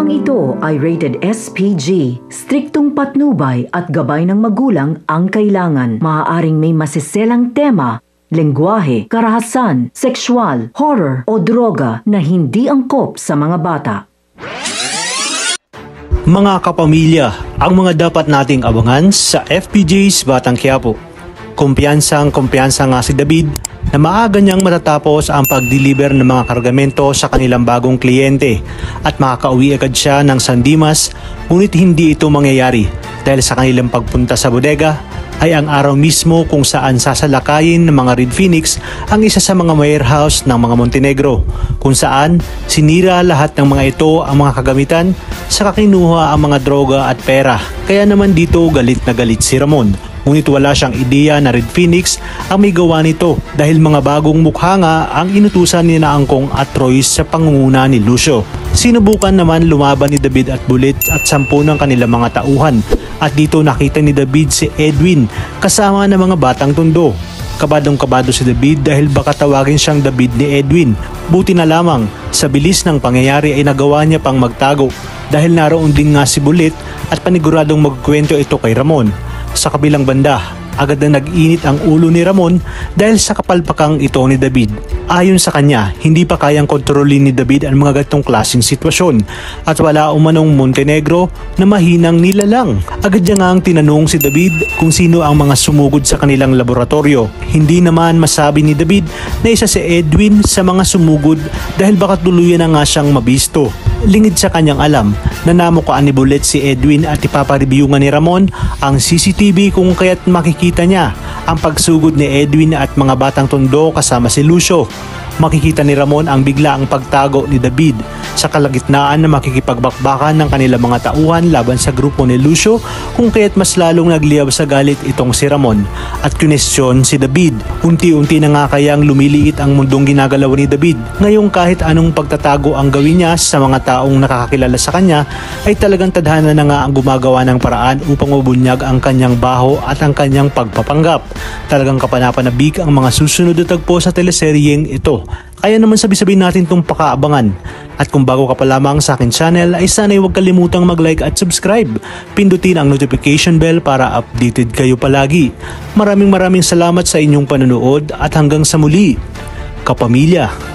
Programang ito ay rated SPG. Striktong patnubay at gabay ng magulang ang kailangan. Maaaring may masiselang tema, lengguwahe, karahasan, sexual, horror o droga na hindi angkop sa mga bata. Mga kapamilya, ang mga dapat nating abangan sa FPJ's Batang Quiapo. Kumpiyansang nga si David na maaga niyang matatapos ang pag-deliver ng mga kargamento sa kanilang bagong kliyente at makakauwi agad siya ng San Dimas, ngunit hindi ito mangyayari dahil sa kanilang pagpunta sa bodega ay ang araw mismo kung saan sasalakayin ng mga Red Phoenix ang isa sa mga warehouse ng mga Montenegro, kung saan sinira lahat ng mga ito ang mga kagamitan sa kinuha ang mga droga at pera. Kaya naman dito galit na galit si Ramon. Ngunit wala siyang ideya na Red Phoenix ang may gawa nito dahil mga bagong mukha nga ang inutusan ni Angkong at Royce sa pangunguna ni Lucio. Sinubukan naman lumaban ni David at Bullet at 10 ng kanilang mga tauhan at dito nakita ni David si Edwin kasama ng mga batang tondo. Kabadong-kabado si David dahil baka tawagin siyang David ni Edwin. Buti na lamang sa bilis ng pangyayari ay nagawa niya pang magtago dahil naroon din nga si Bullet at paniguradong magkwento ito kay Ramon. Sa kabilang banda, agad na nag-init ang ulo ni Ramon dahil sa kapalpakang ito ni David. Ayon sa kanya, hindi pa kayang kontrolin ni David ang mga ganitong klaseng sitwasyon at wala umanong Montenegro na mahinang nilalang. Agad niya nga ang tinanong si David kung sino ang mga sumugod sa kanilang laboratorio. Hindi naman masabi ni David na isa si Edwin sa mga sumugod dahil baka tuluyan na nga siyang mabisto. Lingid sa kanyang alam na namukaan ni Bullet si Edwin at ipapareview nga ni Ramon ang CCTV kung kaya't makikita niya ang pagsugod ni Edwin at mga batang tondo kasama si Lucio. Makikita ni Ramon ang biglaang pagtago ni David sa kalagitnaan na makikipagbakbakan ng kanilang mga tauhan laban sa grupo ni Lucio kung kaya't mas lalong nagliyab sa galit itong si Ramon at kinestyon si David. Unti-unti na nga kayang lumiliit ang mundong ginagalaw ni David. Ngayong kahit anong pagtatago ang gawin niya sa mga taong nakakakilala sa kanya ay talagang tadhana na nga ang gumagawa ng paraan upang mabunyag ang kanyang baho at ang kanyang pagpapanggap. Talagang kapanapanabik ang mga susunod na tagpo sa teleseryeng ito. Kaya naman sabi-sabihin natin itong pakaabangan. At kung bago ka pa lamang sa akin channel ay sana'y huwag kalimutang mag-like at subscribe. Pindutin ang notification bell para updated kayo palagi. Maraming salamat sa inyong panonood at hanggang sa muli, kapamilya.